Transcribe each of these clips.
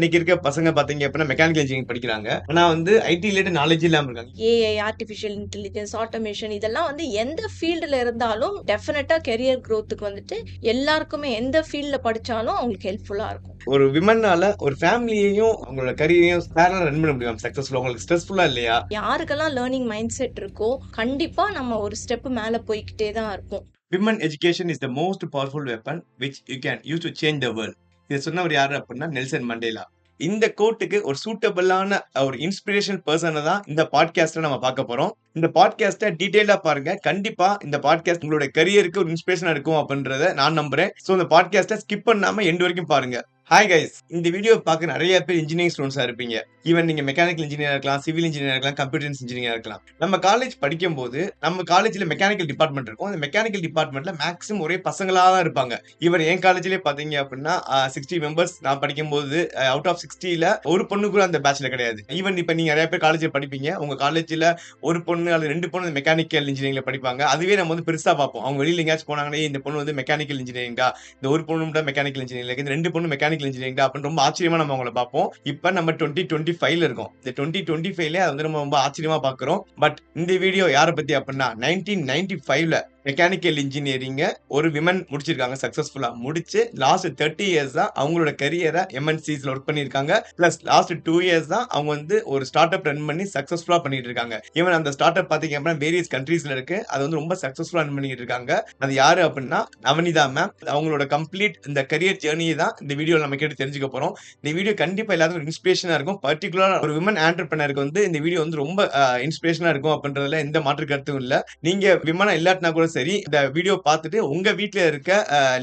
இன்னைக்கு இருக்க பசங்க பாத்தீங்க அப்படின்னா மெக்கானிக்கல் இன்ஜினியரிங் படிக்கிறாங்க. ஆனா வந்து ஐடி ரிலேட்டட் நாலேஜ் இல்லாம இருக்காங்க. ஏஐ, ஆர்டிஃபிஷியல் இன்டெலிஜென்ஸ், ஆட்டோமேஷன் இதெல்லாம் வந்து எந்த ஃபீல்டுல இருந்தாலும் டெஃபினட்டா கெரியர் குரோத்துக்கு வந்துட்டு எல்லாருக்குமே எந்த ஃபீல்ட்ல படிச்சாலும் அவங்களுக்கு ஹெல்ப்ஃபுல்லா இருக்கும். ஒரு விமன்னால ஒரு ஃபேமிலியையும் அவங்களோட கரியரையும் பேரலா ரன் பண்ண முடியும் சக்சஸ்ஃபுல்லா. உங்களுக்கு ஸ்ட்ரெஸ்ஃபுல்லா இல்லையா? யாருக்கெல்லாம் லேர்னிங் மைண்ட் செட் இருக்கோ கண்டிப்பா நம்ம ஒரு ஸ்டெப் மேல போய்க்கிட்டே தான் இருப்போம். Women education is the most powerful weapon which you can use to change the world. இதை சொன்னவர் யாரு அப்படின்னா நெல்சன் மண்டேலா. இந்த கோட்டுக்கு ஒரு சூட்டபிளான ஒரு இன்ஸ்பிரேஷன் பர்சனை தான் இந்த பாட்காஸ்ட்ல நம்ம பார்க்க போறோம். இந்த பாட்காஸ்ட்டை டீடைலா பாருங்க. கண்டிப்பா இந்த பாட்காஸ்ட் உங்களோட கரியருக்கு ஒரு இன்ஸ்பிரேஷனா இருக்கும் அப்படின்றத நான் நம்புறேன். சோ இந்த பாட்காஸ்ட்டை ஸ்கிப் பண்ணாம எண்ட் வரைக்கும் பாருங்க. ஹாய் கைஸ், இந்த வீடியோ பார்க்க நிறைய பேர் இன்ஜினியரிங் ஸ்டூடெண்ட்ஸா இருப்பீங்க. ஈவன் நீங்க மெக்கானிக்கல் இன்ஜினியர் இருக்கலாம், சிவில் இன்ஜினியர் இருக்கலாம், கம்ப்யூட்டர் இன்ஜினியர் இருக்கலாம். நம்ம காலேஜ் படிக்கும் போது நம்ம காலேஜ்ல மெக்கானிக்கல் டிபார்ட்மெண்ட் இருக்கும். அந்த மெக்கானிக்கல் டிபார்ட்மெண்ட்ல மேக்ஸிமம் ஒரே பசங்களா தான் இருப்பாங்க. ஈவன் என் காலேஜ்லயே பாத்தீங்க அப்படின்னா 60 மெம்பர்ஸ் நான் படிக்கும் போது அவுட் ஆஃப் 60ல ஒரு பொண்ணு கூட அந்த பேட்ச்ல கிடையாது. ஈவன் இப்ப நீங்க நிறைய பேர் காலேஜ்ல படிப்பீங்க. உங்க காலேஜ்ல ஒரு பொண்ணு அல்லது 2 பொண்ணு மெக்கானிக்கல் இன்ஜினியரிங்ல படிப்பாங்க. அதுவே நம்ம வந்து பெருசா பார்ப்போம். அவங்க வெளியில எங்கேயாச்சும் போனாங்கன்னா இந்த பொண்ணு வந்து மெக்கானிக்கல் இன்ஜினியரிங்கா, இந்த ஒரு பொண்ணு மட்டும் மெக்கானிக்கல் இன்ஜினியரிங், இந்த 2 பொண்ணு மெக்கானிக்கல் இன்ஜினியரிங் அப்படின்னு ரொம்ப ஆச்சரியமா நம்ம அவங்கள பார்ப்போம். இப்ப நம்ம 2025ல இருக்கோம். இந்த 2025ல அது வந்து நம்ம ரொம்ப ஆச்சரியமா பார்க்கிறோம். பட் இந்த வீடியோ யாரை பத்தி அப்படின்னா 1995ல மெக்கானிக்கல் இன்ஜினியரிங்க ஒரு விமன் முடிச்சிருக்காங்க. சக்சஸ்ஃபுல்லா முடிச்சு லாஸ்ட் 30 இயர்ஸ் தான் அவங்களோட கரியரை எம்என்சிஸ்ல ஒர்க் பண்ணிருக்காங்க. பிளஸ் லாஸ்ட் 2 இயர்ஸ் தான் அவங்க வந்து ஒரு ஸ்டார்ட் அப் ரன் பண்ணி சக்சஸ்ஃபுல்லா பண்ணிட்டு இருக்காங்க. ஈவன் அந்த ஸ்டார்ட் அப் பாத்தீங்க அப்படின்னா வேரியஸ் கண்ட்ரீஸ்ல இருக்கு. அது வந்து ரொம்ப சக்சஸ்ஃபுல்லா ரன் பண்ணிட்டு இருக்காங்க. அது யாரு அப்படின்னா நவனிதா மேம். அவங்களோட கம்ப்ளீட் இந்த கரியர் ஜேர்னியை தான் இந்த வீடியோல நம்ம கேட்டு தெரிஞ்சுக்க போறோம். இந்த வீடியோ கண்டிப்பா எல்லாருக்கும் இன்ஸ்பிரேஷனா இருக்கும். பர்டிகுலரா ஒரு விமன் ஆண்டர்பிரனருக்கு வந்து இந்த வீடியோ வந்து ரொம்ப இன்ஸ்பிரேஷனா இருக்கும் அப்படின்றதுல எந்த மாற்று கருத்தும் இல்ல. நீங்க விமனா இல்லாட்டினா கூட சரி, இந்த வீடியோ பார்த்துட்டு உங்க வீட்ல இருக்க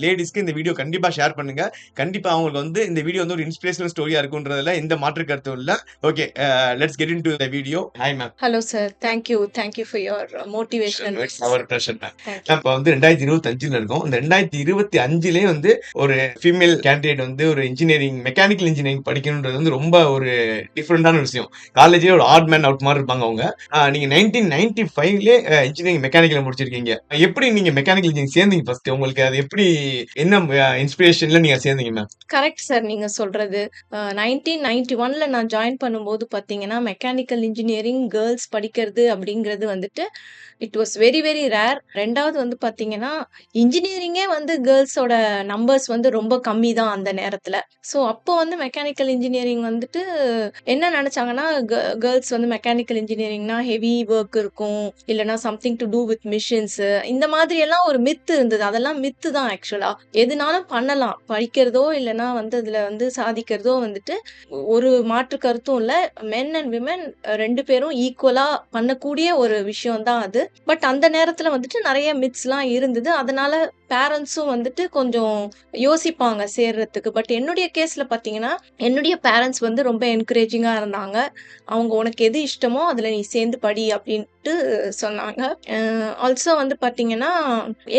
லேடிஸ்க்கு இந்த வீடியோ கண்டிப்பா ஷேர் பண்ணுங்க. கண்டிப்பா அவங்களுக்கு வந்து இந்த வீடியோ வந்து ஒரு இன்ஸ்பிரேஷனல் ஸ்டோரியா இருக்குன்றதுல எந்த மாற்று கருத்தும் இல்ல. Okay, let's get into the video. Hi ma'am. Hello sir, thank you for your motivational. It's our pleasure ma'am. இப்ப வந்து 2025ல இருக்கோம். இந்த 2025லயே வந்து ஒரு ஃபீமேல் கேண்டிடேட் வந்து ஒரு இன்ஜினியரிங் மெக்கானிக்கல் இன்ஜினியரிங் படிக்கணும்ன்றது வந்து ரொம்ப ஒரு டிஃபரெண்டான விஷயம். காலேஜே ஒரு ஆட் மேன் அவுட் மாதிரி இருப்பாங்க அவங்க. நீங்க 1995லே இன்ஜினியரிங் மெக்கானிக்கல் முடிச்சிருக்கீங்க. எப்படி நீங்க மெக்கானிக்கல் இன்ஜினியரிங் சேர்ந்தீங்க ஃபர்ஸ்ட்? உங்களுக்கு அது எப்படி, என்ன இன்ஸ்பிரேஷன்ல நீங்க சேர்ந்தீங்க மேம்? கரெக்ட் சார், நீங்க சொல்றது. 1991ல நான் ஜாயின் பண்ணும்போது பார்த்தீங்கன்னா, மெக்கானிக்கல் இன்ஜினியரிங் கேர்ல்ஸ் படிக்கிறது அப்படிங்கிறது வந்துட்டு it was very very rare. 2வது வந்து பார்த்தீங்கன்னா, இன்ஜினியரிங்கே வந்து கேர்ல்ஸோட நம்பர்ஸ் வந்து ரொம்ப கம்மி தான் அந்த நேரத்துல. ஸோ அப்போ வந்து மெக்கானிக்கல் இன்ஜினியரிங் வந்துட்டு என்ன நெனச்சாங்கன்னா, கேர்ல்ஸ் வந்து மெக்கானிக்கல் இன்ஜினியரிங்னா ஹெவி ஒர்க் இருக்கும். இல்லன்னா something to do with machines இந்த மாதிரி எல்லாம் ஒரு மித் இருந்தது. அதெல்லாம் மித்து தான் ஆக்சுவலா. எதுனாலும் பண்ணலாம். படிக்கிறதோ இல்லன்னா வந்து அதுல வந்து சாதிக்கிறதோ வந்துட்டு ஒரு மாற்று கருத்தும் இல்ல. மென் அண்ட் விமென் 2 பேரும் ஈக்குவலா பண்ணக்கூடிய ஒரு விஷயம் தான் அது. பட் அந்த நேரத்துல வந்துட்டு நெறைய மித்ஸ்லாம் இருந்தது. அதனால பேரண்ட்ஸும் வந்துட்டு கொஞ்சம் யோசிப்பாங்க சேர்றதுக்கு. பட் என்னுடைய கேஸ்ல பார்த்தீங்கன்னா, என்னுடைய பேரண்ட்ஸ் வந்து ரொம்ப என்கரேஜிங்கா இருந்தாங்க. அவங்க "உனக்கு எது இஷ்டமோ அதுல நீ சேர்ந்து படி" அப்படின்ட்டு சொன்னாங்க. ஆல்சோ வந்து பார்த்தீங்கன்னா,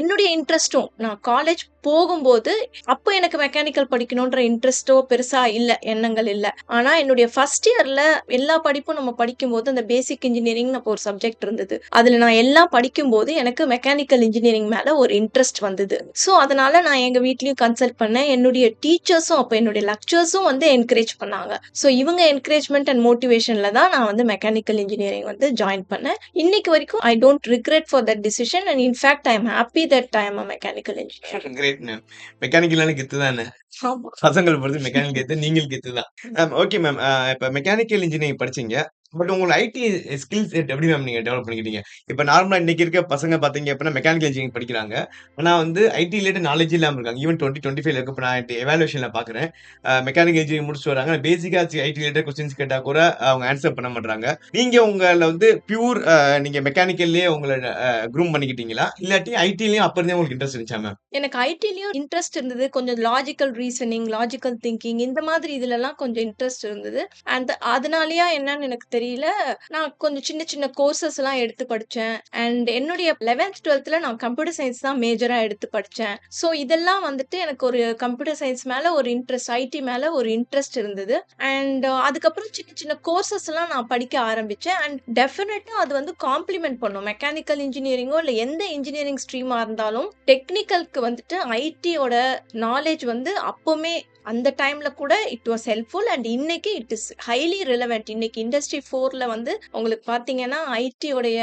என்னுடைய இன்ட்ரெஸ்ட்டும் நான் காலேஜ் போகும்போது, அப்போ எனக்கு மெக்கானிக்கல் படிக்கணுன்ற இன்ட்ரெஸ்ட்டோ பெருசா இல்ல, எண்ணங்கள் இல்ல. ஆனா என்னுடைய ஃபர்ஸ்ட் இயர்ல எல்லா படிப்பும் நம்ம படிக்கும்போது, அந்த பேசிக் இன்ஜினியரிங்னு அப்போ ஒரு சப்ஜெக்ட் இருந்தது. அதுல நான் எல்லாம் படிக்கும்போது, எனக்கு மெக்கானிக்கல் இன்ஜினியரிங் மேல ஒரு இன்ட்ரெஸ்ட் வந்தது. ஸோ அதனால நான் எங்க வீட்லயும் கன்சல்ட் பண்ணேன். என்னுடைய டீச்சர்ஸும் அப்ப என்னுடைய லெக்சரர்ஸும் வந்து என்கரேஜ் பண்ணாங்க. ஸோ இவங்க என்கரேஜ்மென்ட் அண்ட் மோட்டிவேஷன்ல தான் நான் வந்து மெக்கானிக்கல் இன்ஜினியரிங் வந்து ஜாயின் பண்ணேன். இன்னைக்கு வரைக்கும் I don't regret for that decision and in fact I am happy that I am a mechanical engineer. Great ma'am. மெக்கானிக்கல்னால கெத்து தானே. ஆமா. பசங்கள பொறுத்து மெக்கானிக்கல் கெத்து, நீங்களும் கெத்து தான். Okay ma'am. இப்ப மெக்கானிக்கல் இன்ஜினியரிங் படிச்சீங்க. பட் உங்களோட ஐடி ஸ்கில் செட் எப்படி மேம் நீங்க டெவலப் பண்ணிக்கிட்டீங்க? இப்ப நார்மலா இன்னைக்கு இருக்க பசங்க பார்த்தீங்க அப்படின்னா மெக்கானிக்கல் இன்ஜினியரிங் படிக்கிறாங்க. ஆனா வந்து ஐடி ரிலேட்டட் நாலேட்ஜ் இல்லாம இருக்காங்க. ஈவன் 2025ல இருக்க இப்ப நான் எவாலுவேஷன்ல பார்க்குறேன். மெக்கானிக்கல் இன்ஜினியரிங் முடிச்சுட்டு வராங்க. பேசிக்கா ஐடி ரிலேட்டட் கொஸ்டின்ஸ் கேட்டா கூட அவங்க ஆன்சர் பண்ண மாட்றாங்க. நீங்க உங்கள வந்து பியூர் நீங்க மெக்கானிக்கல்லயே உங்கள க்ரூம் பண்ணிக்கிட்டீங்களா? இல்லாட்டி ஐடிலயும் அப்ப இருந்தே உங்களுக்கு இன்ட்ரெஸ்ட் இருந்துச்சா மேம்? எனக்கு ஐடிலயும் இன்ட்ரெஸ்ட் இருந்தது. கொஞ்சம் லாஜிக்கல் ரீசனிங், லாஜிக்கல் திங்கிங் இந்த மாதிரி இதுலலாம் கொஞ்சம் இன்ட்ரெஸ்ட் இருந்தது. அண்ட் அதனாலயா என்னன்னு எனக்கு தெரியல. நான் கொஞ்சம் சின்ன சின்ன கோர்சஸ்லாம் எடுத்து படிச்சேன். அண்ட் என்னுடைய 11th, 12த்ல நான் கம்ப்யூட்டர் சயின்ஸ் தான் மேஜரா எடுத்து படிச்சேன். ஸோ இதெல்லாம் வந்துட்டு எனக்கு ஒரு கம்ப்யூட்டர் சயின்ஸ் மேல ஒரு இன்ட்ரெஸ்ட், ஐடி மேல ஒரு இன்ட்ரெஸ்ட் இருந்தது. அண்ட் அதுக்கப்புறம் சின்ன சின்ன கோர்சஸ்லாம் நான் படிக்க ஆரம்பிச்சேன். அண்ட் டெஃபினட்டா அது வந்து காம்ப்ளிமெண்ட் பண்ணும். மெக்கானிக்கல் இன்ஜினியரிங்கோ இல்ல எந்த இன்ஜினியரிங் ஸ்ட்ரீமா இருந்தாலும் டெக்னிக்கல்க்கு வந்துட்டு ஐடியோட நாலேட்ஜ் வந்து அப்பவுமே அந்த டைம்ல கூட இட் வாஸ் ஹெல்ப்ஃபுல் அண்ட் இன்னைக்கு இட் இஸ் ஹைலி ரிலவெண்ட். இன்னைக்கு இண்டஸ்ட்ரி 4ல வந்து உங்களுக்கு பார்த்தீங்கன்னா, ஐடி உடைய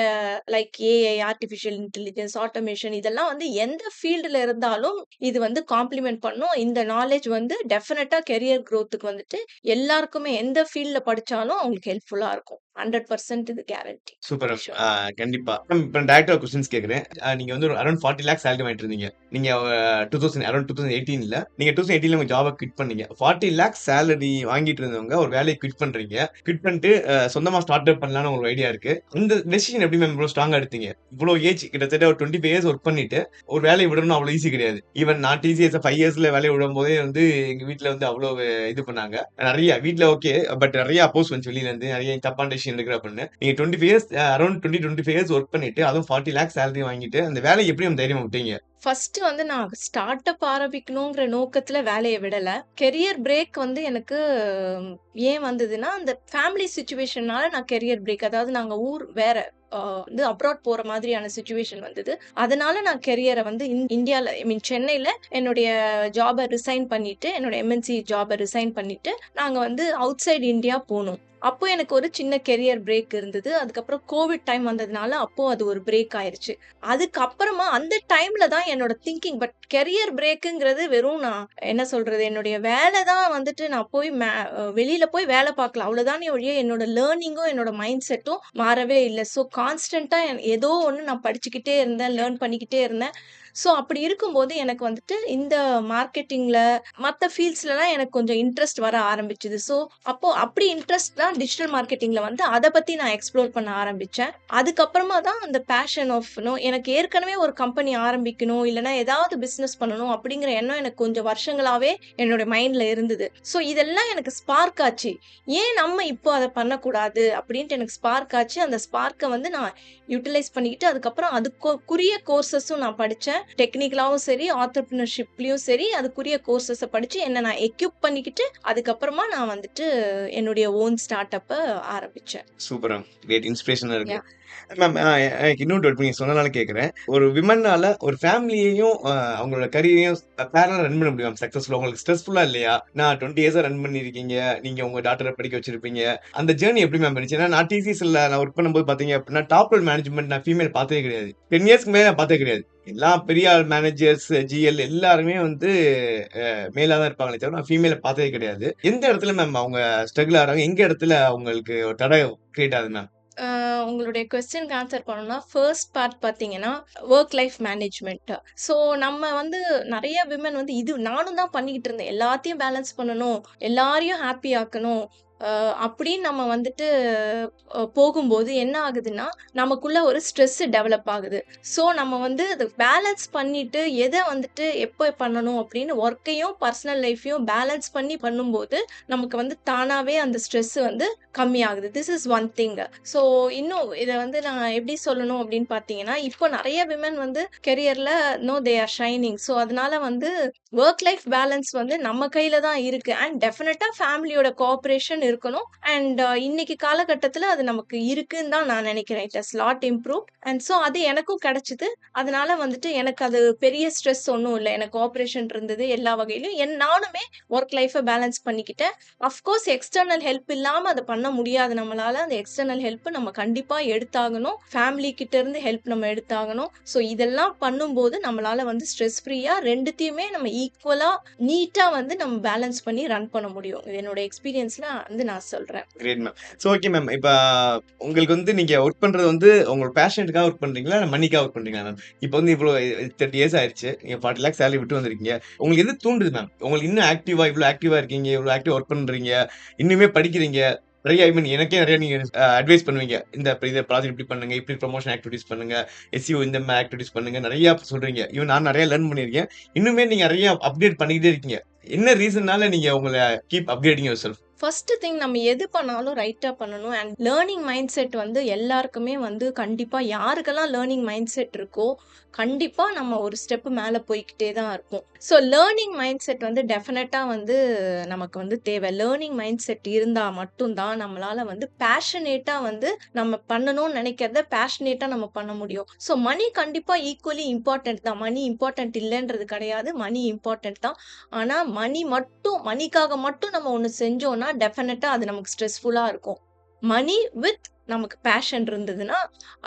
like AI, artificial intelligence, automation இதெல்லாம் வந்து எந்த ஃபீல்டுல இருந்தாலும் இது வந்து காம்ப்ளிமெண்ட் பண்ணும். இந்த நாலேட்ஜ் வந்து டெஃபினட்டா கெரியர் குரோத்துக்கு வந்துட்டு எல்லாருக்குமே எந்த ஃபீல்ட்ல படிச்சாலும் அவங்களுக்கு ஹெல்ப்ஃபுல்லா இருக்கும். 100% இது கேரண்டி. சூப்பர். ஷூர். கண்டிப்பா. மேம் இப்ப டைரக்ட்டா ஒரு கொஸ்டின்ஸ் கேட்கிறேன். நீங்க வந்து ஒரு அரவுண்ட் 40 லேக்ஸ் சேலரி வாங்கிட்டு இருந்தீங்க. நீங்க 2018ல நீங்க 2018ல உங்க ஜாப குவிட் பண்ணீங்க. 40 லேக்ஸ் சேலரி வாங்கிட்டு இருந்தவங்க ஒரு வேலைய குவிட் பண்றீங்க. குவிட் பண்ணிட்டு சொந்தமா ஸ்டார்ட் அப் பண்ணலாம்னு ஒரு ஐடியா இருக்கு. இந்த டெசிஷன் எப்படி மேம் இவ்வளவு ஸ்ட்ராங்கா எடுத்தீங்க? இவ்வளவு ஏஜ் கிட்டத்தட்ட ஒரு 25 இயர்ஸ் ஒர்க் பண்ணிட்டு ஒரு வேலைய விடணும் அவ்வளவு ஈஸி கிடையாது. ஈவன் நான் டிசிஎஸ் 5 இயர்ஸ்ல வேலைய விடும்போதே வந்து எங்க வீட்ல வந்து அவ்வளவு இது பண்ணாங்க. நெறைய வீட்ல ஓகே. பட் நெறைய அப்போஸ் வந்துச்சு வெளியில இருந்து. நெறைய தப்பான டெசிஷன் எடுக்கிற அப்படின்னு. நீங்க 25 இயர்ஸ் அரவுண்ட் 25 இயர்ஸ் ஒர்க் பண்ணிட்டு அதுவும் 40 லேக்ஸ் சேலரி வாங்கிட்டு அந்த வேலைய எப்படி மேம் தைரியமா விட்டீங்க? ஃபர்ஸ்ட் வந்து நான் ஸ்டார்ட் அப் ஆரம்பிக்கணுங்கிற நோக்கத்துல வேலைய விடல. கெரியர் பிரேக் வந்து எனக்கு ஏன் வந்ததுன்னா, அந்த ஃபேமிலி சிச்சுவேஷன்னால நான் கெரியர் பிரேக் அதாவது நாங்க ஊர் வேற வந்து அப்ராட் போற மாதிரியான சிச்சுவேஷன் வந்தது. அதனால நான் கெரியர வந்து இந்தியால ஐ மீன் சென்னையில என்னுடைய ஜாப ரிசைன் பண்ணிட்டு, என்னோட எம்என்சி ஜாப ரிசைன் பண்ணிட்டு, நாங்க வந்து அவுட் சைட் இந்தியா போனோம். அப்போ எனக்கு ஒரு சின்ன கெரியர் பிரேக் இருந்தது. அதுக்கப்புறம் கோவிட் டைம் வந்ததுனால அப்போ அது ஒரு பிரேக் ஆயிருச்சு. அதுக்கப்புறமா அந்த டைம்ல தான் என்னோட திங்கிங் கெரியர் பிரேக்குங்கிறது வெறும் நான் என்ன சொல்றது, என்னுடைய வேலை தான் வந்துட்டு நான் போய் வெளியில போய் வேலை பார்க்கல. அவ்வளவுதானே ஒழிய என்னோட லேர்னிங்கும், என்னோட மைண்ட் செட்டும் மாறவே இல்ல. ஸோ கான்ஸ்டன்ட்டா ஏதோ ஒண்ணு நான் படிச்சுக்கிட்டே இருந்தேன், லேர்ன் பண்ணிக்கிட்டே இருந்தேன். ஸோ அப்படி இருக்கும்போது எனக்கு வந்துட்டு இந்த மார்க்கெட்டிங்ல, மத்த ஃபீல்ட்ஸ்லலாம் எனக்கு கொஞ்சம் இன்ட்ரெஸ்ட் வர ஆரம்பிச்சது. ஸோ அப்போ அப்படி இன்ட்ரெஸ்ட் தான் டிஜிட்டல் மார்க்கெட்டிங்ல வந்து அத பத்தி நான் எக்ஸ்ப்ளோர் பண்ண ஆரம்பிச்சேன். அதுக்கப்புறமா தான் அந்த பேஷன் ஆஃப் எனக்கு ஏற்கனவே ஒரு கம்பெனி ஆரம்பிக்கணும், இல்லன்னா ஏதாவது பிசினஸ் பண்ணணும் அப்படிங்கிற எண்ணம் எனக்கு கொஞ்சம் வருஷங்களாவே என்னோட மைண்ட்ல இருந்தது. ஸோ இதெல்லாம் எனக்கு ஸ்பார்க் ஆச்சு. ஏன் நம்ம இப்போ அத பண்ணக்கூடாது அப்படின்ட்டு எனக்கு ஸ்பார்க் ஆச்சு. அந்த ஸ்பார்க்க வந்து நான் யுட்டிலைஸ் பண்ணிக்கிட்டு அதுக்கப்புறம் அதுக்குரிய கோர்சஸும் நான் படிச்சேன். டெக்னிக்கலாவும் சரி, ஆன்டர்பிரினர்ஷிப்லயும் சரி அதுக்குரிய கோர்சஸ படிச்சு என்ன நான் எக்யூப் பண்ணிக்கிட்டு, அதுக்கப்புறமா நான் வந்துட்டு என்னுடைய ஓன் ஸ்டார்ட் அப்ப ஆரம்பிச்சேன். Super ma'am. கிரேட் இன்ஸ்பிரேஷனா இருக்கு. யாஹ்! மேம் எனக்கு இன்னொரு டவுட் நீங்க சொன்னனால கேட்கிறேன். ஒரு விமன்னால ஒரு ஃபேமிலியையும் அவங்களோட கரியரையும் பேரலா ரன் பண்ண முடியும் சக்சஸ்ஃபுல்லா. உங்களுக்கு ஸ்ட்ரெஸ்ஃபுல்லா இல்லையா? நான் 20 இயர்ஸா ரன் பண்ணியிருக்கீங்க. நீங்க உங்க டாட்டர படிக்க வச்சிருப்பீங்க. அந்த ஜர்னி எப்படி மேம் இருந்துச்சு? ஏன்னா நான் டிசிஎஸ்ல நான் ஒர்க் பண்ணும்போது பார்த்தீங்க அப்படின்னா, டாப் லெவல் மேனேஜ்மென்ட் நான் ஃபீமேல் பார்த்ததே கிடையாது. 10 இயர்ஸ்க்கு மேல நான் பார்த்ததே கிடையாது. எல்லா பெரிய மேனேஜர்ஸ், ஜிஎல் எல்லாருமே வந்து மேலா தான் இருப்பாங்களே தவிர, நான் ஃபீமேல பார்த்ததே கிடையாது. எந்த இடத்துல மேம் அவங்க ஸ்ட்ரகிள் ஆகுறாங்க? எங்க இடத்துல அவங்களுக்கு ஒரு தடை கிரியேட் ஆகுது மேம்? அ உங்களுடைய கொஸ்டினுக்கு ஆன்சர் பண்ணணும்னா, ஃபர்ஸ்ட் பார்ட் பார்த்தீங்கன்னா, வொர்க் லைஃப் மேனேஜ்மென்ட். ஸோ நம்ம வந்து நெறைய விமன் வந்து இது நானும் தான் பண்ணிக்கிட்டு இருந்தேன். எல்லாத்தையும் பேலன்ஸ் பண்ணணும், எல்லாரையும் ஹேப்பி ஆக்கணும். அப்படின்னு நம்ம வந்துட்டு போகும்போது என்ன ஆகுதுன்னா, நமக்குள்ள ஒரு ஸ்ட்ரெஸ் டெவலப் ஆகுது. ஸோ நம்ம வந்து அத பேலன்ஸ் பண்ணிட்டு, எத வந்துட்டு எப்ப பண்ணணும் அப்படின்னு ஒர்க்கையும், பர்சனல் லைஃப்பையும் பேலன்ஸ் பண்ணி பண்ணும்போது, நமக்கு வந்து தானாவே அந்த ஸ்ட்ரெஸ் வந்து கம்மியாகுது. This is one thing. So இன்னும் இத வந்து நான் எப்படி சொல்லணும் அப்படின்னு பார்த்தீங்கன்னா, இப்போ நெறைய விமன் வந்து கெரியர்ல தே ஆர் ஷைனிங். ஸோ அதனால வந்து வொர்க் லைஃப் பேலன்ஸ் வந்து நம்ம கையில தான் இருக்கு. அண்ட் டெஃபினட்டா ஃபேமிலியோட கோஆப்பரேஷன் இருக்கணும். அண்ட் இன்னைக்கு காலகட்டத்தில அது நமக்கு இருக்குன்னு தான் நான் நினைக்கிறேன். It has lot improved. And so அது எனக்கும் கிடைச்சது. அதனால வந்துட்டு எனக்கு அது பெரிய ஸ்ட்ரெஸ் ஒண்ணும் இல்ல. எனக்கு கோஆப்பரேஷன் இருந்தது எல்லா வகையிலும். நானுமே வொர்க் லைஃப்ப பேலன்ஸ் பண்ணிக்கிட்டேன். அஃப்கோர்ஸ் எக்ஸ்டர்னல் ஹெல்ப் இல்லாம அத பண்ண முடியாது நம்மளால. அந்த எக்ஸ்டர்னல் ஹெல்ப் நம்ம கண்டிப்பா எடுத்தாகணும். ஃபேமிலி கிட்ட இருந்து ஹெல்ப் நம்ம எடுத்தாகணும். ஸோ இதெல்லாம் பண்ணும்போது நம்மளால வந்து ஸ்ட்ரெஸ் ஃப்ரீயா 2த்தையுமே நம்ம ஈக்குவலா, நீட்டா வந்து நம்ம பேலன்ஸ் பண்ணி ரன் பண்ண முடியும். இது என்னோட எக்ஸ்பீரியன்ஸ்ல வந்து நான் சொல்றேன். Great ma'am. So okay ma'am. இப்ப உங்களுக்கு வந்து நீங்க ஒர்க் பண்றது வந்து உங்களோட பேஷன்ட்டுக்காக ஒர்க் பண்றீங்களா? இல்ல மனிக்காக ஒர்க் பண்றீங்களா மேம்? இப்ப வந்து இவ்ளோ 30 இயர்ஸ் ஆயிருச்சு. நீங்க 40 லேக்ஸ் சேலரி விட்டு வந்திருக்கீங்க. உங்களுக்கு எது தூண்டுது மேம்? உங்களுக்கு இன்னும் இவ்ளோ ஆக்டிவா இருக்கீங்க. இவ்ளோ ஆக்டிவா ஒர்க் பண்றீங்க. இன்னுமே படிக்கிறீங்க. நெறைய ஐ மீன் எனக்கே நெறைய நீங்க அட்வைஸ் பண்ணுவீங்க. இந்த ப்ராஜெக்ட் இப்படி பண்ணுங்க. இப்படி ப்ரமோஷன் ஆக்டிவிட்டீஸ் பண்ணுங்க. எஸ்இஓ இந்த மாரி ஆக்டிவிட்டீஸ் பண்ணுங்க. நெறைய சொல்றீங்க. ஈவன் நான் நெறைய லேர்ன் பண்ணியிருக்கேன். இன்னுமே நீங்க நெறைய அப்டேட் பண்ணிக்கிட்டே இருக்கீங்க. என்ன ரீசன்னால நீங்க உங்கள keep upgrading yourself? First thing நம்ம எது பண்ணாலும் ரைட்டா பண்ணணும். அண்ட் லேர்னிங் மைண்ட் செட் வந்து எல்லாருக்குமே வந்து கண்டிப்பா யாருக்கெல்லாம் லேர்னிங் மைண்ட் செட் இருக்கோ, கண்டிப்பா நம்ம ஒரு ஸ்டெப் மேல போய்க்கிட்டே தான் இருப்போம். ஸோ லேர்னிங் மைண்ட் செட் வந்து டெஃபினட்டா வந்து நமக்கு வந்து தேவை. லேர்னிங் மைண்ட் செட் இருந்தா மட்டும் தான் நம்மளால வந்து பேஷனேட்டா வந்து நம்ம பண்ணணும்னு நினைக்கிறத பேஷனேட்டா நம்ம பண்ண முடியும். ஸோ மணி கண்டிப்பா ஈக்குவலி இம்பார்ட்டன்ட் தான். மணி இம்பார்ட்டன்ட் இல்லன்றது கிடையாது. மணி இம்பார்ட்டன்ட் தான். ஆனா மணிக்காக மட்டும் நம்ம ஒண்ணு செஞ்சோம்னா, டெஃபினட்டா அது நமக்கு ஸ்ட்ரெஸ்ஃபுல்லா இருக்கும். மணி வித் நமக்கு பேஷன் இருந்ததுன்னா,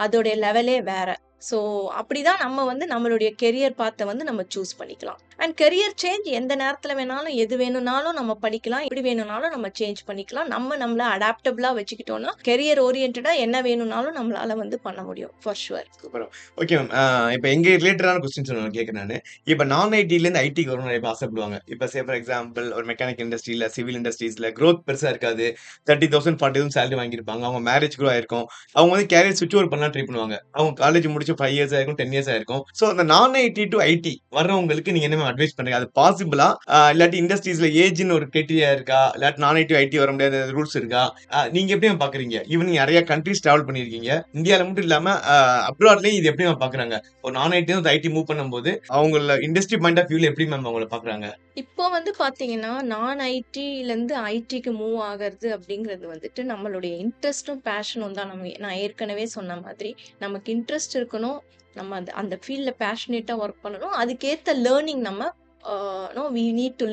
அதோடைய லெவலே வேற. ஸோ, அப்படிதான் நம்ம வந்து நம்மளுடைய கெரியர் பாத்த வந்து நம்ம சூஸ் பண்ணிக்கலாம். அண்ட் கெரியர் சேஞ்ச் எந்த நேரத்துல வேணாலும், எது வேணும்னாலும் நம்ம படிக்கலாம். எப்படி வேணும்னாலும் நம்ம சேஞ்ச் பண்ணிக்கலாம். நம்மள அடாப்டபிளா வச்சுக்கிட்டோம்னா, கெரியர் ஓரியன்டடா என்ன வேணும்னாலும் நம்மளால வந்து பண்ண முடியும். For sure. Super. Okay ma'am. இப்ப எங்க ரிலேட்டடான கொஸ்டின்ஸ் ஒண்ணு கேட்கிறேன் நானு. இப்ப நான் ஐடிலேருந்து ஐடிக்கு வரணும்னு நெறைய பேர் ஆசைப்படுவாங்க. இப்ப சே ஃபார் எக்ஸாம்பிள் ஒரு மெக்கானிக் இண்டஸ்ட்ரியில, சிவில் இண்டஸ்ட்ரீஸ்ல குரோத் பெருசா இருக்காது. 30,000 40,000 சேலரி வாங்கியிருப்பாங்க. அவங்க மேரேஜ் கூட ஆயிருக்கும். அவங்க வந்து கேரியர் ஸ்விட்ச் ஓவர் பண்ணலாம் ட்ரை பண்ணுவாங்க. அவங்க காலேஜ் முடிச்சு 5 இயர்ஸ் ஆயிருக்கும், 10 இயர்ஸ் ஆயிருக்கும். சோ அந்த நான் ஐடி டூ ஐடி வர்றவங்களுக்கு நீங்க என்ன அட்வைஸ் பண்றீங்க? அது பாசிபிளா? இல்லாட்டி இண்டஸ்ட்ரீஸ்ல ஏஜ்ன்னு ஒரு கிரைட்டீரியா இருக்கா? இல்லாட்டி நான் ஐடி ஐடி வர முடியாத ரூல்ஸ் இருக்கா? நீங்க எப்படி பாக்குறீங்க? ஈவன் நீங்க நெறைய கண்ட்ரீஸ் டிராவல் பண்ணியிருக்கீங்க. இந்தியால மட்டும் இல்லாம அப்ராட்லயும் இது எப்படி மேம் பாக்குறாங்க? ஒரு நான் ஐடி வந்து ஐடி மூவ் பண்ணும்போது அவங்கள இண்டஸ்ட்ரி பாயிண்ட் ஆஃப் வியூல எப்படி மேம் அவங்கள பாக்குறாங்க? இப்போ வந்து பாத்தீங்கன்னா, நான் ஐடிலருந்து ஐடிக்கு மூவ் ஆகுறது அப்படிங்கிறது வந்துட்டு நம்மளுடைய இன்ட்ரெஸ்ட்டும், பேஷனும் தான். நான் ஏற்கனவே சொன்ன மாதிரி, நமக்கு இன்ட்ரெஸ்ட் இருக்கணும். நம்ம அந்த அந்த ஃபீல்ட்ல பேஷனேட்டா ஒர்க் பண்ணணும். அதுக்கேத்த லேர்னிங் நம்ம we need to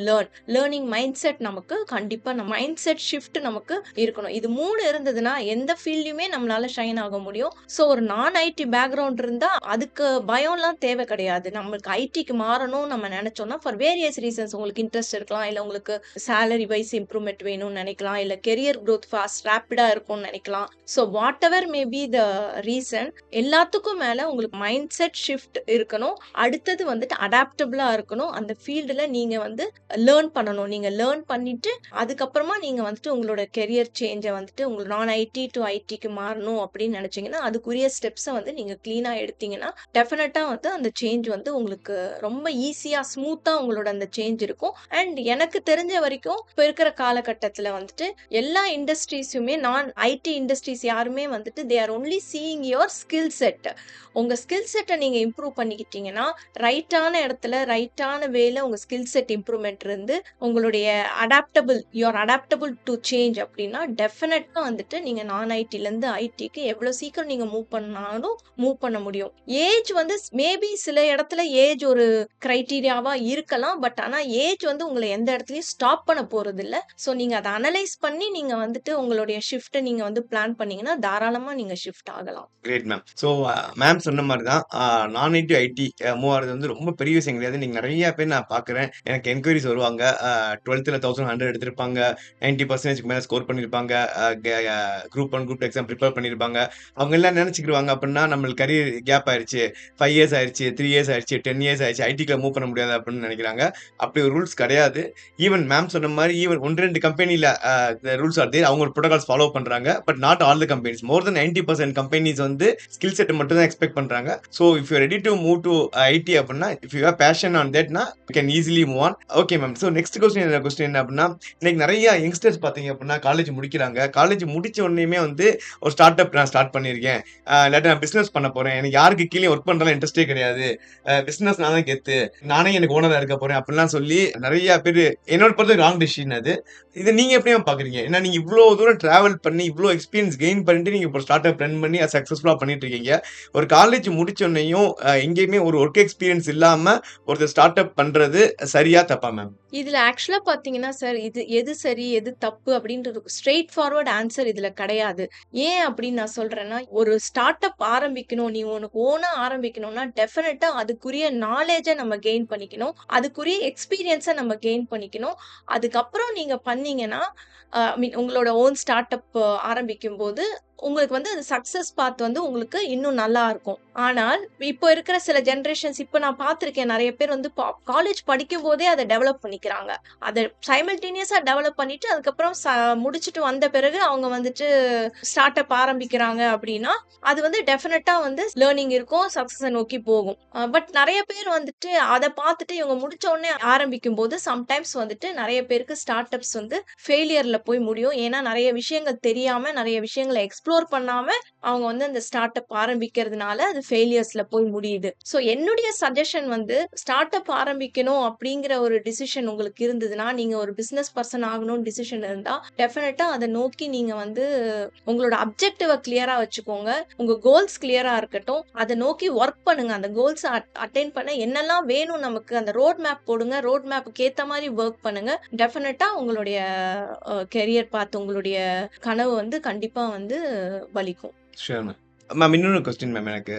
learning mind set நமக்கு கண்டிப்பா மைண்ட் செட் ஷிஃப்ட் நமக்கு இருக்கணும். இது 3 இருந்ததுன்னா எந்த ஃபீல்ட்லயுமே நம்மளால ஷைன் ஆக முடியும். ஸோ ஒரு நான் ஐடி பேக்ரவுண்ட் இருந்தா அதுக்கு பயம்லாம் தேவை கிடையாது. நம்மளுக்கு ஐடிக்கு மாறணும் நம்ம நினைச்சோம்னா ஃபார் வேரியஸ் ரீசன்ஸ் உங்களுக்கு இன்ட்ரெஸ்ட் இருக்கலாம், இல்ல உங்களுக்கு சேலரி வைஸ் இம்ப்ரூவ்மெண்ட் வேணும்னு நினைக்கலாம், இல்ல கெரியர் growth ஃபாஸ்ட் ரேப்பிடா இருக்கும்னு நினைக்கலாம். So what ever may be the reason, எல்லாத்துக்கும் மேல உங்களுக்கு மைண்ட் செட் ஷிஃப்ட் இருக்கணும். அடுத்தது வந்துட்டு அடாப்டபிளா இருக்கணும். அந்த ஃபீல்டுல நீங்க வந்து லேர்ன் பண்ணணும். நீங்க லேர்ன் பண்ணிட்டு அதுக்கப்புறமா நீங்க வந்துட்டு உங்களோட கெரியர் சேஞ்ச வந்துட்டு உங்க நான் ஐடி டு ஐடிக்கு மாறணும் அப்படின்னு நினைச்சீங்கன்னா, அதுக்குரிய ஸ்டெப்ஸ வந்து நீங்க கிளீனா எடுத்தீங்கன்னா, டெஃபினட்டா வந்து அந்த சேஞ்ச் வந்து உங்களுக்கு ரொம்ப ஈஸியா, ஸ்மூத்தா உங்களோட அந்த சேஞ்ச் இருக்கும். அண்ட் எனக்கு தெரிஞ்ச வரைக்கும் இப்ப இருக்கிற காலகட்டத்துல வந்துட்டு எல்லா இண்டஸ்ட்ரீஸுமே நான் ஐடி இண்டஸ்ட்ரீஸ் யாருமே வந்துட்டு they are only seeing your skill set. உங்க ஸ்கில் செட்டை நீங்க இம்ப்ரூவ் பண்ணிக்கிட்டீங்கன்னா, ரைட்டான இடத்துல ரைட்டான வேல உங்க ஸ்கில் செட் இம்ப்ரூவ்மெண்ட் இருந்து உங்களுடைய அடாப்டபிள் டு சேஞ்ச் அப்படின்னா டெஃபினட்டா வந்துட்டு நீங்க நான் ஐடில இருந்து ஐடிக்கு எவ்வளவு சீக்கிரம் நீங்க மூவ் பண்ணாலும் மூவ் பண்ண முடியும். ஏஜ் வந்து மேபி சில இடத்துல ஏஜ் ஒரு கிரைட்டீரியாவா இருக்கலாம். பட் ஆனா ஏஜ் வந்து உங்களை எந்த இடத்துலயும் ஸ்டாப் பண்ண போறது இல்ல. சோ நீங்க அதை அனலைஸ் பண்ணி நீங்க வந்துட்டு உங்களுடைய ஷிஃப்ட் நீங்க வந்து பிளான் பண்ணீங்கன்னா தாராளமா நீங்க ஷிஃப்ட் ஆகலாம். Great ma'am. ஸோ மேம் சொன்ன மாதிரி தான் நான் ஐடி ஐடி மூவ் ஆகிறது வந்து ரொம்ப பெரிய விஷயம் கிடையாது. நீங்கள் நிறைய பேர் நான் பார்க்குறேன். எனக்கு என்கொயரிஸ் வருவாங்க. 12th 1100 எடுத்திருப்பாங்க, 90% மேலே ஸ்கோர் பண்ணியிருப்பாங்க, குரூப் 1 குரூப் எக்ஸாம் ப்ரிப்பேர் பண்ணியிருப்பாங்க. அவங்க எல்லாம் நினச்சிக்கிடுவாங்க அப்படின்னா நம்மளுக்கு கரியர் கேப் ஆயிடுச்சு, 5 இயர்ஸ் ஆயிடுச்சு, 3 இயர்ஸ் ஆயிடுச்சு, 10 இயர்ஸ் ஆயிடுச்சு, ஐடிக்குள்ள மூவ் பண்ண முடியாது அப்படின்னு நினைக்கிறாங்க. அப்படி ஒரு ரூல்ஸ் கிடையாது. ஈவன் மேம் சொன்ன மாதிரி ஈவன் 1-2 கம்பெனியில் ரூல்ஸ் ஆர் தேர். அவங்க ப்ரோட்டோகால்ஸ் ஃபாலோ பண்ணுறாங்க. But not all the companies. More then 90% companies வந்து ஸ்கில் செட் மட்டும் தான் எக்ஸ்பெக்ட் பண்றாங்க. So if you ready to move to IT அப்படின்னா, if you have passion on தட்னா you can easily move on. Okay ma'am. So next question என்ன அப்படின்னா, இன்னைக்கு நிறைய யங்ஸ்டர்ஸ் பார்த்தீங்க அப்படின்னா காலேஜ் முடிக்கிறாங்க. காலேஜ் முடிச்ச உடனேயுமே வந்து ஒரு ஸ்டார்ட் அப் நான் ஸ்டார்ட் பண்ணியிருக்கேன், இல்லாட்டி நான் பிசினஸ் பண்ண போறேன், எனக்கு யாருக்கு கீழே ஒர்க் பண்றதுல இன்ட்ரெஸ்டே கிடையாது, பிசினஸ் நான் தான் கெத்து, நானே எனக்கு ஓனரா இருக்க போறேன் அப்படிலாம் சொல்லி நிறைய பேர் என்னோட பொறுத்த ராங் டிசிஷன் அது. இதை நீங்க எப்படி பாக்குறீங்க? ஏன்னா நீங்க இவ்வளவு தூரம் டிராவல் பண்ணி இவ்வளவு எக்ஸ்பீரியன்ஸ் கெயின் பண்ணிட்டு நீங்க இப்போ ஸ்டார்ட் அப் ரன் பண்ணி சக்சஸ்ஃபுல்லா பண்ணிட்டு இருக்கீங்க. ஒரு காலேஜ் முடிச்சோன்னையும் எங்கேயுமே ஒரு ஒர்க் எக்ஸ்பீரியன்ஸ் இல்லாம ஒருத்தர் ஸ்டார்ட் அப் பண்றது சரியா தப்பா மேம்? இதுல ஆக்சுவலா பாத்தீங்கன்னா சார், இது எது சரி எது தப்பு அப்படின்றது ஸ்ட்ரெயிட் ஃபார்வர்ட் ஆன்சர் இதுல கிடையாது. ஏன் அப்படின்னு நான் சொல்றேன்னா, ஒரு ஸ்டார்ட் அப் ஆரம்பிக்கணும், நீ உனக்கு ஓனா ஆரம்பிக்கணும்னா டெஃபினட்டா அதுக்குரிய நாலேஜை நம்ம கெயின் பண்ணிக்கணும், அதுக்குரிய எக்ஸ்பீரியன்ஸை நம்ம கெயின் பண்ணிக்கணும். அதுக்கப்புறம் நீங்க பண்ணீங்கன்னா உங்களோட ஓன் ஸ்டார்ட் அப் ஆரம்பிக்கும் போது உங்களுக்கு வந்து அது சக்சஸ் பாத் வந்து உங்களுக்கு இன்னும் நல்லா இருக்கும். ஆனால் இப்போ இருக்கிற சில ஜெனரேஷன்ஸ் இப்ப நான் பார்த்திருக்கேன், நிறைய பேர் வந்து காலேஜ் படிக்கும் போதே அதை டெவலப் பண்ணிக்கிறாங்க. அதை சைமல்டேனியஸா டெவலப் பண்ணிட்டு அதுக்கப்புறம் முடிச்சுட்டு வந்த பிறகு அவங்க வந்துட்டு ஸ்டார்ட் அப் ஆரம்பிக்கிறாங்க அப்படின்னா அது வந்து டெஃபினட்டா வந்து லேர்னிங் இருக்கும், சக்சஸை நோக்கி போகும். பட் நிறைய பேர் வந்துட்டு அதை பார்த்துட்டு இவங்க முடிச்ச உடனே ஆரம்பிக்கும் போது சம்டைம்ஸ் வந்துட்டு நிறைய பேருக்கு ஸ்டார்ட் அப்ஸ் வந்து ஃபெயிலியர்ல போய் முடியும். ஏன்னா நிறைய விஷயங்கள் தெரியாம நிறைய விஷயங்களை எக்ஸ்ப்ளோர் பண்ணாம அவங்க வந்து அந்த ஸ்டார்ட் அப் ஆரம்பிக்கிறதுனால அது ஃபெயிலியர்ஸ்ல போய் முடியுது. ஸோ என்னுடைய சஜஷன் வந்து ஸ்டார்ட் அப் ஆரம்பிக்கணும் அப்படிங்கிற ஒரு டிசிஷன் உங்களுக்கு இருந்ததுன்னா, நீங்க ஒரு பிசினஸ் பர்சன் ஆகணும்னு டிசிஷன் இருந்தா, டெஃபினட்டா அத நோக்கி நீங்க வந்து உங்களோட அப்ஜெக்டிவ கிளியரா வச்சுக்கோங்க. உங்க கோல்ஸ் கிளியரா இருக்கட்டும். அத நோக்கி ஒர்க் பண்ணுங்க. அந்த கோல்ஸ அட்டைன் பண்ண என்னெல்லாம் வேணும் நமக்கு, அந்த ரோட் மேப் போடுங்க. ரோட் மேப்க்கு ஏத்த மாரி வொர்க் பண்ணுங்க. டெஃபினட்டா உங்களுடைய கெரியர் பாத், உங்களுடைய கனவு வந்து கண்டிப்பா வந்து பலிக்கும். Sure ma'am. மேம் இன்னொரு கொஸ்டின் மேம் எனக்கு.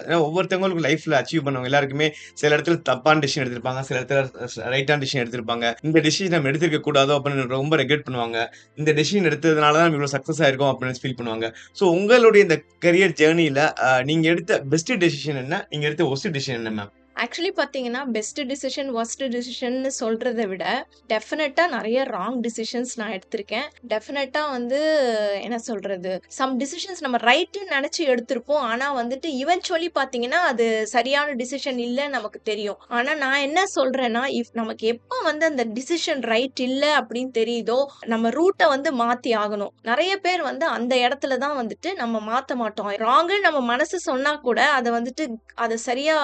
ஏன்னா ஒவ்வொருத்தவங்களுக்கும் லைஃப்ல அச்சீவ் பண்ணவங்க எல்லாருக்குமே சில இடத்துல தப்பான டிசிஷன் எடுத்திருப்பாங்க. சில இடத்துல ரைட்டான டிசிஷன் எடுத்திருப்பாங்க. இந்த டிசிஷன் நம்ம எடுத்திருக்க கூடாதோ அப்படின்னு ரொம்ப ரெக்ரெட் பண்ணுவாங்க. இந்த டிசிஷன் எடுத்ததுனால தான் இவ்வளோ சக்ஸஸ் ஆயிருக்கோம் அப்படின்னு ஃபீல் பண்ணுவாங்க. ஸோ உங்களுடைய இந்த கரியர் ஜேர்னில நீங்க எடுத்த பெஸ்ட் டெசிஷன் என்ன? நீங்க எடுத்த ஒர்ஸ்ட் டிசிஷன் என்ன மேம்? ஆக்சுவலி பார்த்தீங்கன்னா, பெஸ்ட் டிசிஷன், வொர்ஸ்ட் டிசிஷன்னு சொல்றத விட, டெஃபினட்டா நெறைய ராங் டிசிஷன்ஸ் நான் எடுத்திருக்கேன். டெஃபினட்டா வந்து என்ன சொல்றது? சம் டிசிஷன்ஸ் நம்ம ரைட்டுன்னு நெனச்சு எடுத்திருப்போம். ஆனா வந்துட்டு இவென்ச்சுவலி பார்த்தீங்கன்னா, அது சரியான டிசிஷன் இல்லன்னு நமக்கு தெரியும். ஆனா நான் என்ன சொல்றேன்னா, நமக்கு எப்ப வந்து அந்த டிசிஷன் ரைட் இல்ல அப்படின்னு தெரியுதோ, நம்ம ரூட்ட வந்து மாத்தி ஆகணும். நெறைய பேர் வந்து அந்த இடத்துல தான் வந்துட்டு நம்ம மாத்த மாட்டோம். ராங்குன்னு நம்ம மனசு சொன்னா கூட, அத வந்துட்டு அத சரியா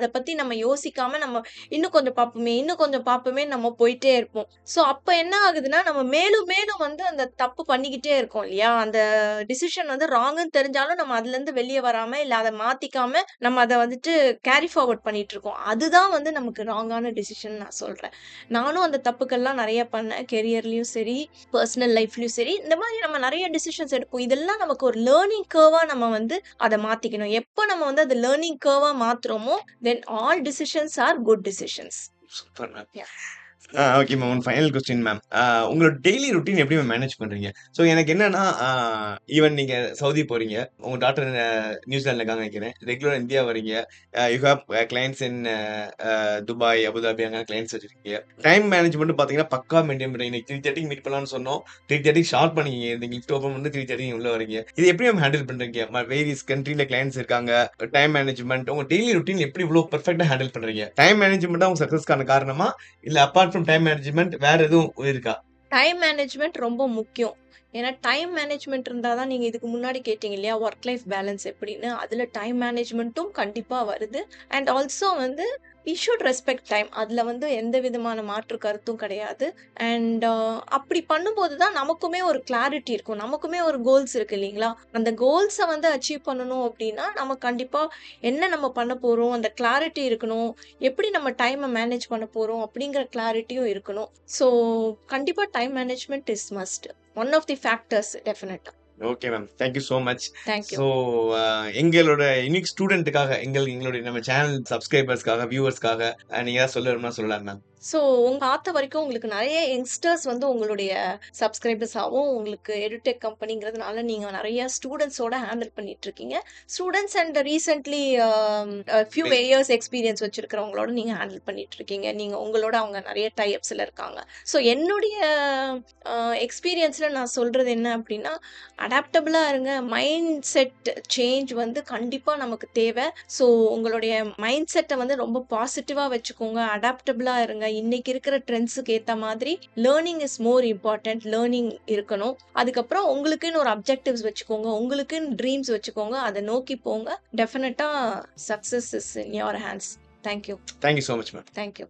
அத பத்தி நம்ம யோசிக்காம நம்ம இன்னும் கொஞ்சம் பார்ப்போமே, இன்னும் கொஞ்சம் பார்ப்போமே நம்ம போயிட்டே இருப்போம். ஸோ அப்ப என்ன ஆகுதுன்னா, நம்ம மேலும் மேலும் வந்து அந்த தப்பு பண்ணிக்கிட்டே இருக்கோம் இல்லையா? அந்த டிசிஷன் வந்து ராங்குன்னு தெரிஞ்சாலும் நம்ம அதுலருந்து வெளிய வராம, இல்ல அத மாத்திக்காம நம்ம அத வந்துட்டு கேரி ஃபார்வர்ட் பண்ணிட்டு இருக்கோம். அதுதான் வந்து நமக்கு ராங்கான டிசிஷன் நான் சொல்றேன். நானும் அந்த தப்புக்கள்லாம் நெறைய பண்ணேன். கெரியர்லயும் சரி, பெர்சனல் லைஃப்லயும் சரி, இந்த மாரி நம்ம நெறைய டிசிஷன்ஸ் எடுப்போம். இதெல்லாம் நமக்கு ஒரு லேர்னிங் கர்வா நம்ம வந்து அத மாத்திக்கணும். எப்ப நம்ம வந்து அத லேர்னிங் கர்வா மாத்துறோமோ, then all decisions are good decisions. Super ma'am. Yeah. Okay ma'am. One final question ma'am. உங்களோட டெய்லி ரொட்டீன் எப்படி மேம் மேனேஜ் பண்றீங்க? ஸோ எனக்கு என்னன்னா, ஈவன் நீங்க சவுதி போறீங்க. உங்க டாட்டர் நியூசிலாந்துல இருக்காங்கன்னு நினைக்கிறேன். ரெகுலரா இந்தியா வரீங்க. You have clients in Dubai, Abu Dhabi அங்க கிளையண்ட்ஸ் வச்சிருக்கீங்க. டைம் மேனேஜ்மெண்ட் பார்த்தீங்கன்னா, பக்கா மெயின்டெயின் பண்றீங்க. இன்னைக்கு 3:30க்கு மீட் பண்ணலாம்னு சொன்னோம். 3:30க்கு ஷார்ப் பண்ணீங்க. நீங்க லிஃப்ட் ஓப்பன் பண்ணி 3:30க்கு உள்ள வரீங்க. இது எப்படி மேம் ஹேண்டில் பண்றீங்க? வேரியஸ் கண்ட்ரில கிளையண்ட்ஸ் இருக்காங்க. டைம் மேனேஜ்மெண்ட் உங்க டெய்லி ரொட்டீன் எப்படி இவ்வளோ பெர்ஃபெக்ட்டா ஹேண்டில் பண்றீங்க? டைம் மேனேஜ்மெண்ட் தான் உங்க சக்ஸஸ்க்கான காரணமா? இல்ல அபார்ட் ஃப்ரம் டைம் மேனேஜ்மெண்ட் வேற எதுவும் இருக்கா? டைம் மேனேஜ்மெண்ட் ரொம்ப முக்கியம். ஏன்னா டைம் மேனேஜ்மெண்ட் இருந்தா தான் நீங்க இதுக்கு முன்னாடி கேட்டீங்க இல்லையா? ஒர்க் லைஃப் பேலன்ஸ் எப்படின்னு. அதுல டைம் மேனேஜ்மெண்ட்டும் கண்டிப்பா வருது. அண்ட் ஆல்சோ வந்து வி ஷுட் ரெஸ்பெக்ட் டைம். அதுல வந்து எந்த விதமான மாற்று கருத்தும் கிடையாது. அண்ட் அப்படி பண்ணும்போது தான் நமக்குமே ஒரு கிளாரிட்டி இருக்கும். நமக்குமே ஒரு கோல்ஸ் இருக்கு இல்லைங்களா? அந்த கோல்ஸ வந்து அச்சீவ் பண்ணணும் அப்படின்னா, நம்ம கண்டிப்பா என்ன நம்ம பண்ண போறோம்? அந்த கிளாரிட்டி இருக்கணும். எப்படி நம்ம டைம மேனேஜ் பண்ண போறோம்? அப்படிங்கிற கிளாரிட்டியும் இருக்கணும். ஸோ கண்டிப்பா time management is must. One of the factors definitely. Okay ma'am. Thank you so much. Thank you. So எங்களோட யுனிக் ஸ்டூடெண்ட்டுக்காக எங்களுடைய நம்ம சேனல் சப்ஸ்கிரைபர்ஸ்க்காக, வியூவர்ஸ்க்காக நீங்க ஏதாவது சொல்லணும்னா சொல்லலாம் மேம். ஸோ பார்த்த வரைக்கும் உங்களுக்கு நெறைய யங்ஸ்டர்ஸ் வந்து உங்களுடைய சப்ஸ்கிரைபர்ஸாவும், உங்களுக்கு எடுடெக் கம்பெனிங்கிறதுனால நீங்க நெறைய ஸ்டூடண்ட்ஸோட ஹேண்டில் பண்ணிட்டுருக்கீங்க. Students and recently few years experience வச்சிருக்கிறவங்களோட நீங்க ஹேண்டில் பண்ணிட்டுருக்கீங்க. நீங்க உங்களோட அவங்க நெறைய டை அப்ஸ்ல இருக்காங்க. ஸோ என்னுடைய எக்ஸ்பீரியன்ஸ்ல நான் சொல்றது என்ன அப்டின்னா, அடாப்டபிளா இருங்க. மைண்ட் செட் சேஞ்ச் வந்து கண்டிப்பா நமக்கு தேவை. ஸோ உங்களுடைய மைண்ட் செட்ட வந்து ரொம்ப பாசிட்டிவா வச்சுக்கோங்க. அடாப்டபிளா இருங்க. இன்னைக்கு இருக்கிற ட்ரெண்ட்ஸுக்கு ஏத்த மாதிரி learning is more important. Learning இருக்கணும். அதுக்கப்புறம் உங்களுக்குன்னு ஒரு அப்ஜெக்டிவ்ஸ் வச்சுக்கோங்க. உங்களுக்குன்னு ட்ரீம்ஸ் வச்சுக்கோங்க. அத நோக்கி போங்க. டெஃபினட்டா success is in your hands. Thank you. Thank you so much ma'am. Thank you.